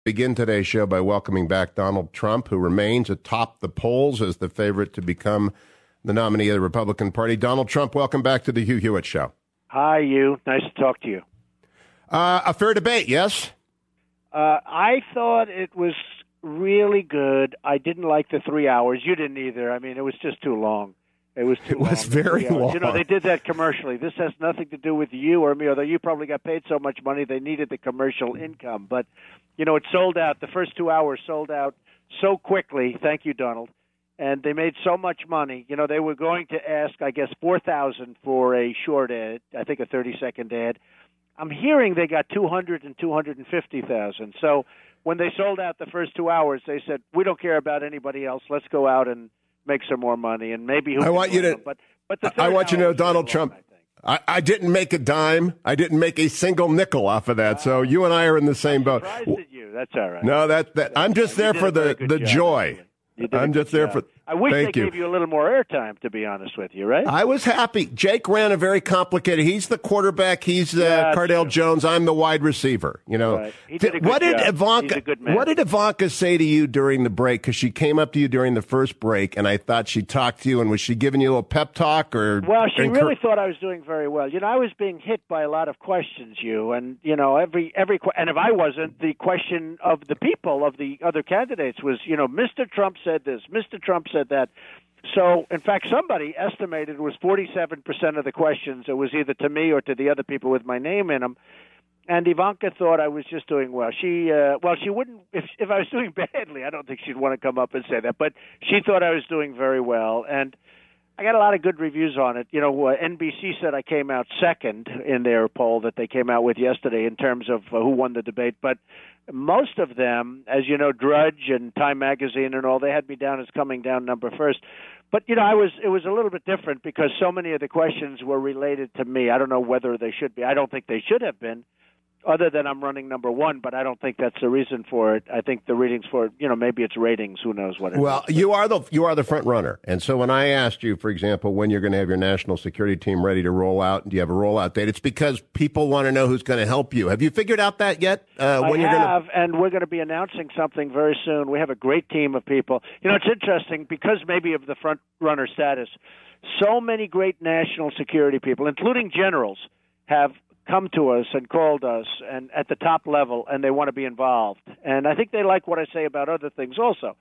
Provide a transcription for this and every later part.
begin today's show by welcoming back Donald Trump, who remains atop the polls as the favorite to become the nominee of the Republican Party. Donald Trump, welcome back to the Hugh Hewitt Show. Hi, Hugh. Nice to talk to you. A fair debate, yes? I thought it was really good. I didn't like the 3 hours. You didn't either. I mean, it was just too long. It was very long. You know, they did that commercially. This has nothing to do with you or me, although you probably got paid so much money they needed the commercial income. But, you know, it sold out. The first 2 hours sold out so quickly. Thank you, Donald. And they made so much money. You know, they were going to ask, I guess, $4,000 for a short ad, I think a 30-second ad. I'm hearing they got $200,000 and $250,000. So when they sold out the first 2 hours, they said, we don't care about anybody else. Let's go out and make some more money. And maybe I want you to know, Donald Trump, I didn't make a dime. I didn't make a single nickel off of that. So you and I are in the same boat. I'm surprised at you. That's all right. No, I'm just there for the joy. I'm just there for. I wish they gave you a little more airtime, to be honest with you, right? I was happy. Jake ran a very complicated. He's the quarterback. He's Cardale Jones. I'm the wide receiver. You know, right. He did a good job. He's a good man. What did Ivanka say to you during the break? Because she came up to you during the first break, and I thought she talked to you. And was she giving you a little pep talk or? Well, she really thought I was doing very well. You know, I was being hit by a lot of questions, and you know, every and if I wasn't, the question of the people of the other candidates was, you know, Mr. Trump said this, Mr. Trump said that. So, in fact, somebody estimated it was 47% of the questions. It was either to me or to the other people with my name in them. And Ivanka thought I was just doing well. She wouldn't, if I was doing badly, I don't think she'd want to come up and say that. But she thought I was doing very well. And I got a lot of good reviews on it. You know, NBC said I came out second in their poll that they came out with yesterday in terms of who won the debate. But most of them, as you know, Drudge and Time Magazine and all, they had me down as coming down number first. But, you know, it was a little bit different because so many of the questions were related to me. I don't know whether they should be. I don't think they should have been, other than I'm running number one, but I don't think that's the reason for it. I think the readings for it, you know, maybe it's ratings. Who knows what it is. Well, you are the front runner. And so when I asked you, for example, when you're going to have your national security team ready to roll out, do you have a rollout date? It's because people want to know who's going to help you. Have you figured out that yet? And we're going to be announcing something very soon. We have a great team of people. You know, it's interesting because maybe of the front runner status, so many great national security people, including generals, have come to us and called us and at the top level, and they want to be involved. And I think they like what I say about other things also,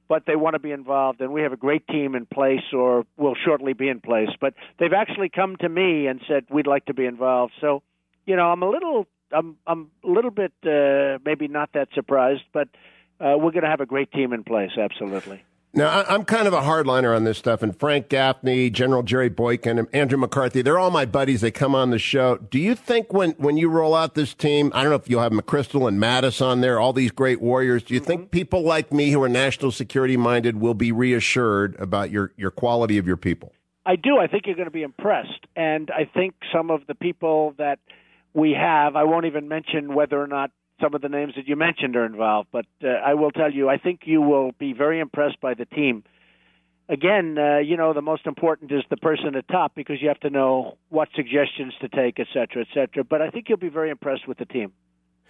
but they want to be involved. And we have a great team in place, or will shortly be in place. But they've actually come to me and said we'd like to be involved. So, you know, I'm a little bit maybe not that surprised, but we're going to have a great team in place. Absolutely. Now, I'm kind of a hardliner on this stuff, and Frank Gaffney, General Jerry Boykin, and Andrew McCarthy, they're all my buddies. They come on the show. Do you think when you roll out this team, I don't know if you'll have McChrystal and Mattis on there, all these great warriors, do you think people like me who are national security minded will be reassured about your quality of your people? I do. I think you're going to be impressed. And I think some of the people that we have, I won't even mention whether or not some of the names that you mentioned are involved, but I will tell you, I think you will be very impressed by the team. Again, you know, the most important is the person at top because you have to know what suggestions to take, et cetera, et cetera. But I think you'll be very impressed with the team.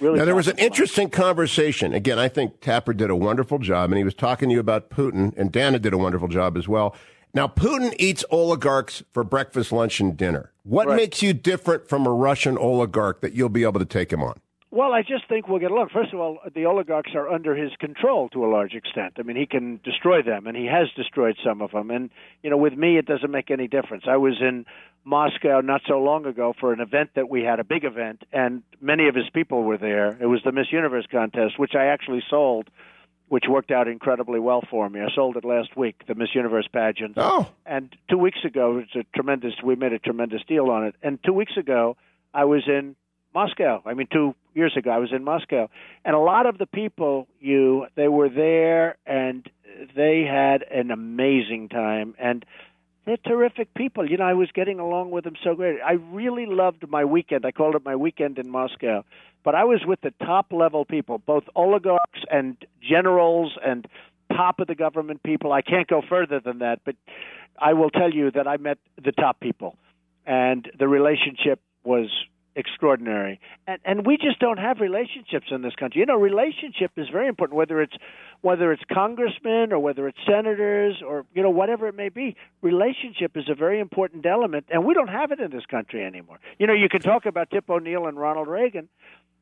Really. Now, there was an interesting conversation. Again, I think Tapper did a wonderful job, and he was talking to you about Putin, and Dana did a wonderful job as well. Now, Putin eats oligarchs for breakfast, lunch, and dinner. What makes you different from a Russian oligarch that you'll be able to take him on? Well, I just think we'll get along. First of all, the oligarchs are under his control to a large extent. I mean, he can destroy them, and he has destroyed some of them. And, you know, with me, it doesn't make any difference. I was in Moscow not so long ago for an event that we had, a big event, and many of his people were there. It was the Miss Universe contest, which I actually sold, which worked out incredibly well for me. I sold it last week, the Miss Universe pageant. Oh. And 2 weeks ago, we made a tremendous deal on it. And 2 weeks ago, I was in Moscow. I mean, 2 years ago, I was in Moscow. And a lot of the people, they were there, and they had an amazing time. And they're terrific people. You know, I was getting along with them so great. I really loved my weekend. I called it my weekend in Moscow. But I was with the top-level people, both oligarchs and generals and top of the government people. I can't go further than that, but I will tell you that I met the top people. And the relationship was extraordinary. And we just don't have relationships in this country. Relationship is very important, whether it's congressmen or whether it's senators or, whatever it may be. Relationship is a very important element, and we don't have it in this country anymore. You can talk about Tip O'Neill and Ronald Reagan,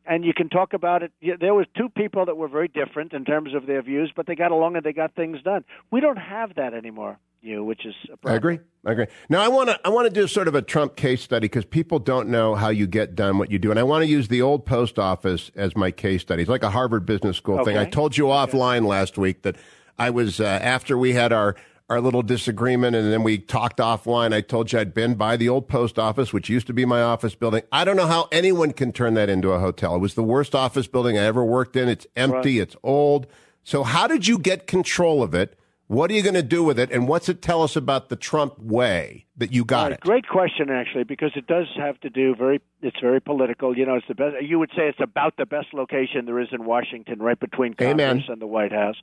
and you can talk about it. There was two people that were very different in terms of their views, but they got along and they got things done. We don't have that anymore, which is a problem. I agree. Now, I want to do sort of a Trump case study because people don't know how you get done what you do. And I want to use the old post office as my case study. It's like a Harvard Business School thing. I told you offline last week that I was, after we had our little disagreement and then we talked offline, I told you I'd been by the old post office, which used to be my office building. I don't know how anyone can turn that into a hotel. It was the worst office building I ever worked in. It's empty. Right. It's old. So how did you get control of it? What are you going to do with it? And what's it tell us about the Trump way that you got it? Great question, actually, because it does have to do it's very political. It's the best. You would say it's about the best location there is in Washington, right between Congress and the White House.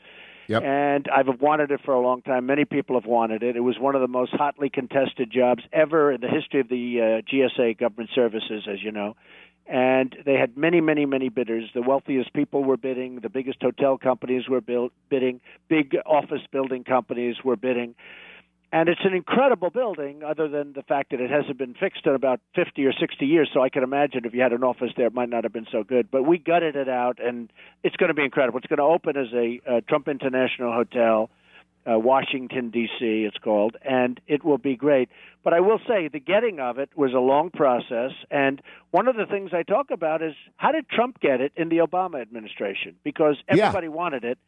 Yep. And I've wanted it for a long time. Many people have wanted it. It was one of the most hotly contested jobs ever in the history of the GSA government services, as you know. And they had many, many, many bidders. The wealthiest people were bidding. The biggest hotel companies were bidding. Big office building companies were bidding. And it's an incredible building, other than the fact that it hasn't been fixed in about 50 or 60 years. So I can imagine if you had an office there, it might not have been so good. But we gutted it out, and it's going to be incredible. It's going to open as a Trump International Hotel, Washington, D.C., it's called, and it will be great. But I will say the getting of it was a long process, and one of the things I talk about is how did Trump get it in the Obama administration? Because everybody wanted it,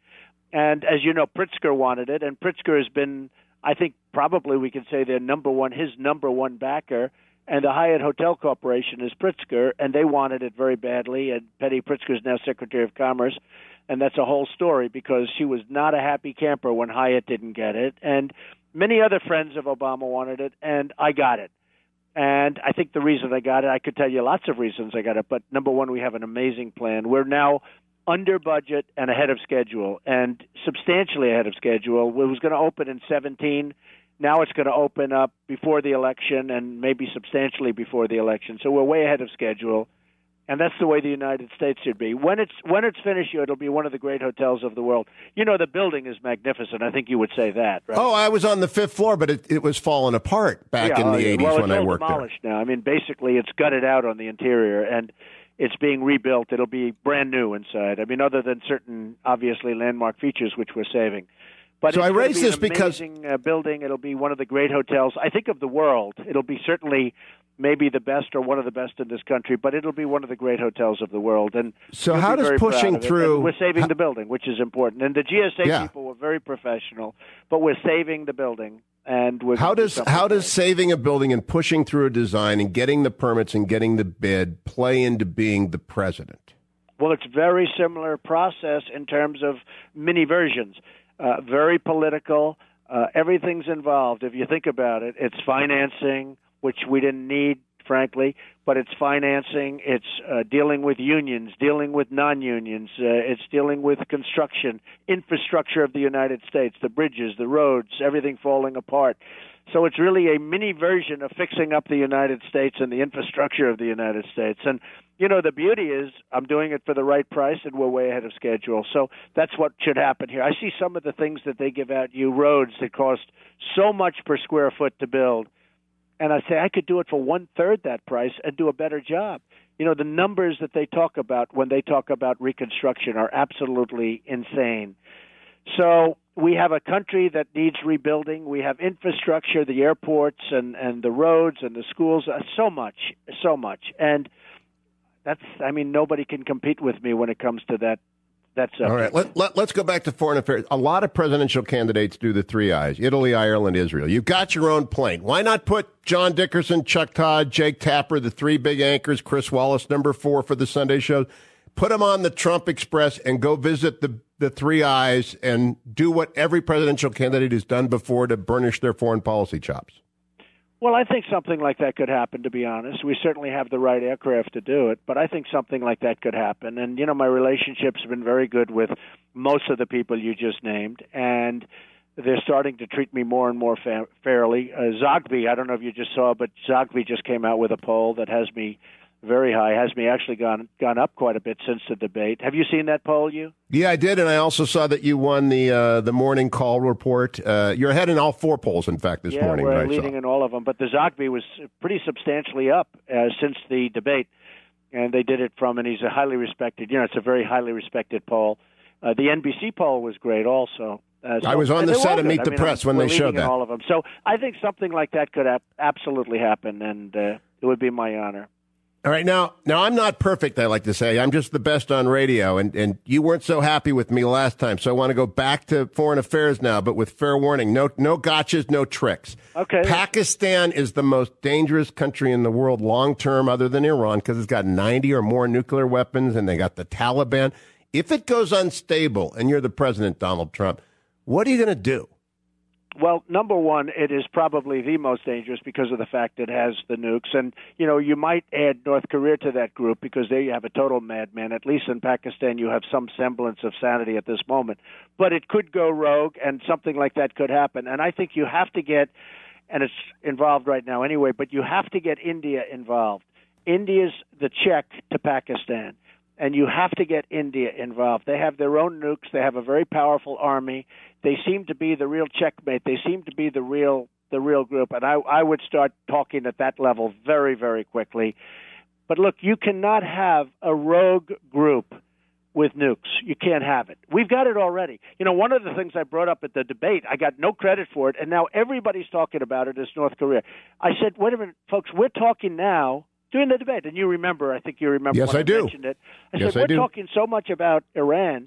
and as you know, Pritzker wanted it, and Pritzker has been, I think probably we can say his number one backer, and the Hyatt Hotel Corporation is Pritzker, and they wanted it very badly, and Patty Pritzker is now Secretary of Commerce. And that's a whole story because she was not a happy camper when Hyatt didn't get it. And many other friends of Obama wanted it, and I got it. And I think the reason I got it, I could tell you lots of reasons I got it. But number one, we have an amazing plan. We're now under budget and ahead of schedule, and substantially ahead of schedule. It was going to open in 2017. Now it's going to open up before the election and maybe substantially before the election. So we're way ahead of schedule. And that's the way the United States should be. When it's finished, it'll be one of the great hotels of the world. The building is magnificent. I think you would say that, right? Oh, I was on the 5th floor, but it was falling apart back in the 80s when I worked there. Well, it's demolished now. I mean, basically, it's gutted out on the interior, and it's being rebuilt. It'll be brand new inside. I mean, other than certain, obviously, landmark features, which we're saving. But so I raise this because building. It'll be one of the great hotels, I think, of the world. It'll be certainly maybe the best or one of the best in this country, but it'll be one of the great hotels of the world. And so how does pushing through... We're saving the building, which is important. And the GSA people were very professional, but we're saving the building. And how does saving a building and pushing through a design and getting the permits and getting the bid play into being the president? Well, it's very similar process in terms of mini versions. Very political. Everything's involved. If you think about it, it's financing, which we didn't need, frankly, but it's financing. It's dealing with unions, dealing with non-unions. It's dealing with construction, infrastructure of the United States, the bridges, the roads, everything falling apart. So it's really a mini version of fixing up the United States and the infrastructure of the United States. And, the beauty is I'm doing it for the right price, and we're way ahead of schedule. So that's what should happen here. I see some of the things that they give out you, roads that cost so much per square foot to build. And I say I could do it for 1/3 that price and do a better job. The numbers that they talk about when they talk about reconstruction are absolutely insane. So we have a country that needs rebuilding. We have infrastructure, the airports and the roads and the schools, so much. And nobody can compete with me when it comes to that subject. All right, let's go back to foreign affairs. A lot of presidential candidates do the 3 I's: Italy, Ireland, Israel. You've got your own plane. Why not put John Dickerson, Chuck Todd, Jake Tapper, the 3 big anchors, Chris Wallace, number 4 for the Sunday show, put them on the Trump Express and go visit the 3 I's and do what every presidential candidate has done before to burnish their foreign policy chops? Well, I think something like that could happen, to be honest. We certainly have the right aircraft to do it, but I think something like that could happen. And, my relationships have been very good with most of the people you just named, and they're starting to treat me more and more fairly. Zogby, I don't know if you just saw, but Zogby just came out with a poll that has me very high. Has me actually gone up quite a bit since the debate. Have you seen that poll, you? Yeah, I did, and I also saw that you won the morning call report. You're ahead in all 4 polls, in fact, this morning. Yeah, we're leading in all of them. But the Zogby was pretty substantially up since the debate, and they did it from, and he's a highly respected, it's a very highly respected poll. The NBC poll was great also. I was on the set of Meet the Press when they showed that. All of them. So I think something like that could absolutely happen, and it would be my honor. All right, now I'm not perfect, I like to say. I'm just the best on radio, and you weren't so happy with me last time, so I want to go back to foreign affairs now, but with fair warning. No gotchas, no tricks. Okay. Pakistan is the most dangerous country in the world long-term other than Iran because it's got 90 or more nuclear weapons, and they got the Taliban. If it goes unstable, and you're the president, Donald Trump, what are you going to do? Well, number one, it is probably the most dangerous because of the fact it has the nukes. And, you might add North Korea to that group because there you have a total madman. At least in Pakistan, you have some semblance of sanity at this moment. But it could go rogue, and something like that could happen. And I think you have to get, and it's involved right now anyway, but you have to get India involved. India's the check to Pakistan. And you have to get India involved. They have their own nukes. They have a very powerful army. They seem to be the real checkmate. They seem to be the real group. And I would start talking at that level very, very quickly. But look, you cannot have a rogue group with nukes. You can't have it. We've got it already. One of the things I brought up at the debate, I got no credit for it, and now everybody's talking about it, is North Korea. I said, wait a minute, folks, we're talking now during the debate, and I think you remember yes, when I do. mentioned it. I said, we're talking so much about Iran,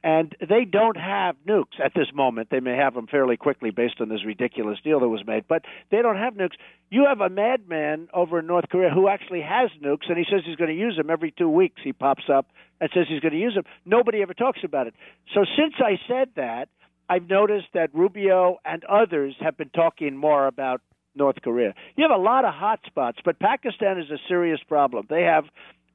and they don't have nukes at this moment. They may have them fairly quickly based on this ridiculous deal that was made, but they don't have nukes. You have a madman over in North Korea who actually has nukes, and he says he's going to use them every 2 weeks. He pops up and says he's going to use them. Nobody ever talks about it. So since I said that, I've noticed that Rubio and others have been talking more about North Korea. You have a lot of hot spots, but Pakistan is a serious problem. They have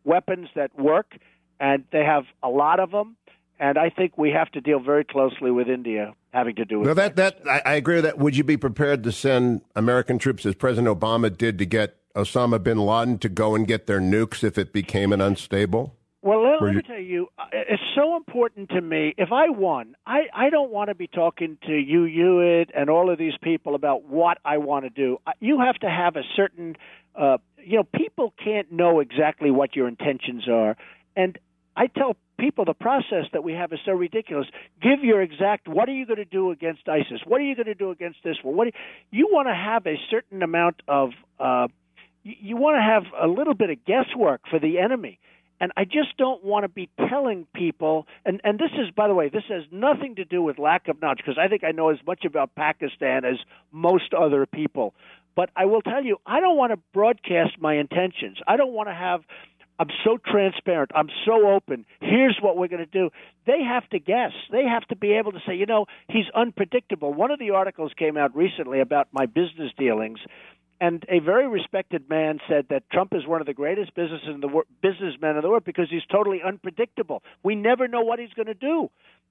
weapons that work, and they have a lot of them, and I think we have to deal very closely with India having to do with I agree with that. Would you be prepared to send American troops, as President Obama did, to get Osama bin Laden to go and get their nukes if it became an unstable? Well, let me tell you, it's so important to me. If I won, I don't want to be talking to you, Hewitt, and all of these people about what I want to do. You have to have a certain, people can't know exactly what your intentions are. And I tell people the process that we have is so ridiculous. Give your exact, what are you going to do against ISIS? What are you going to do against this one? You want to have a certain amount of, you want to have a little bit of guesswork for the enemy. And I just don't want to be telling people, and this is, by the way, this has nothing to do with lack of knowledge, because I think I know as much about Pakistan as most other people. But I will tell you, I don't want to broadcast my intentions. I don't want to have, I'm so transparent, I'm so open, here's what we're going to do. They have to guess. They have to be able to say, he's unpredictable. One of the articles came out recently about my business dealings, and a very respected man said that Trump is one of the greatest businessmen in the world because he's totally unpredictable. We never know what he's going to do.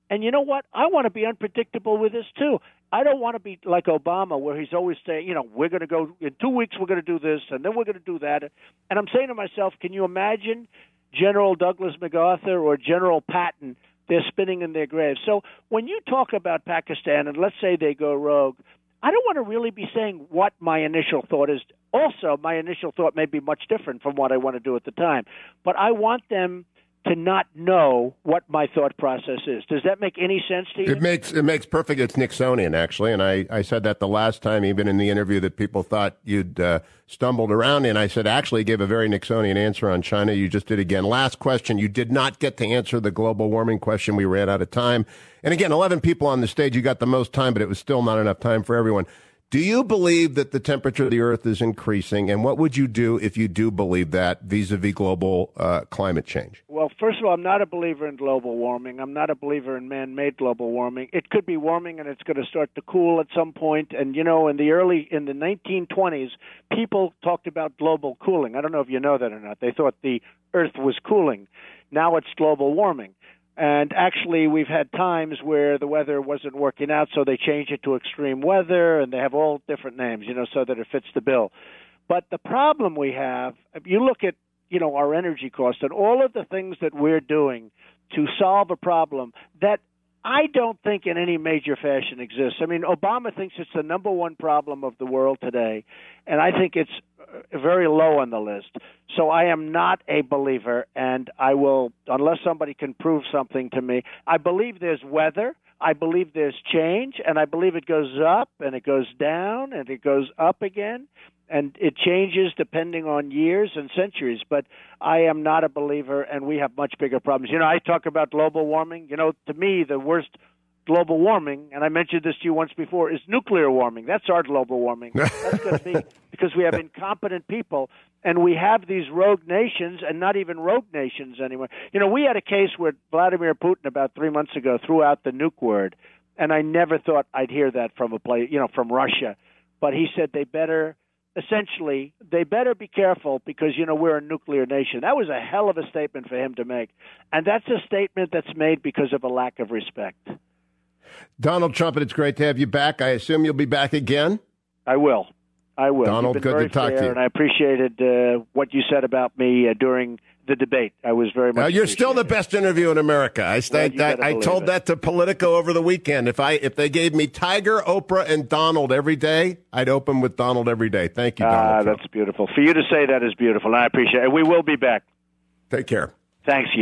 And you know what? I want to be unpredictable with this, too. I don't want to be like Obama, where he's always saying, we're going to go, in 2 weeks we're going to do this, and then we're going to do that. And I'm saying to myself, can you imagine General Douglas MacArthur or General Patton? They're spinning in their graves. So when you talk about Pakistan, and let's say they go rogue, I don't want to really be saying what my initial thought is. Also, my initial thought may be much different from what I want to do at the time. But I want them to not know what my thought process is. Does that make any sense to you? It makes perfect. It's Nixonian, actually, and I said that the last time, even in the interview, that people thought you'd stumbled around in. I said, actually, gave a very Nixonian answer on China. You just did again. Last question. You did not get to answer the global warming question. We ran out of time. And again, 11 people on the stage. You got the most time, but it was still not enough time for everyone. Do you believe that the temperature of the Earth is increasing? And what would you do if you do believe that vis-a-vis global climate change? Well, first of all, I'm not a believer in global warming. I'm not a believer in man-made global warming. It could be warming, and it's going to start to cool at some point. And, in the 1920s, people talked about global cooling. I don't know if you know that or not. They thought the Earth was cooling. Now it's global warming. And actually, we've had times where the weather wasn't working out, so they changed it to extreme weather, and they have all different names, so that it fits the bill. But the problem we have, if you look at our energy costs and all of the things that we're doing to solve a problem that I don't think in any major fashion exists. I mean, Obama thinks it's the number one problem of the world today, and I think it's very low on the list. So I am not a believer, and I will, unless somebody can prove something to me, I believe there's weather, I believe there's change, and I believe it goes up, and it goes down, and it goes up again, and it changes depending on years and centuries. But I am not a believer, and we have much bigger problems. I talk about global warming. To me, the worst global warming, and I mentioned this to you once before, is nuclear warming. That's our global warming. That's going to be because we have incompetent people, and we have these rogue nations, and not even rogue nations anymore. We had a case where Vladimir Putin about 3 months ago threw out the nuke word, and I never thought I'd hear that from from Russia. But he said they better be careful because, we're a nuclear nation. That was a hell of a statement for him to make. And that's a statement that's made because of a lack of respect. Donald Trump, it's great to have you back. I assume you'll be back again? I will. Donald, You've been good very to talk fair, to you. And I appreciated what you said about me during the debate. I was very much. You're still the best interview in America. I told that to Politico over the weekend. If they gave me Tiger, Oprah, and Donald every day, I'd open with Donald every day. Thank you, Donald Trump. That's beautiful. For you to say that is beautiful, and I appreciate it. We will be back. Take care. Thanks, Hugh.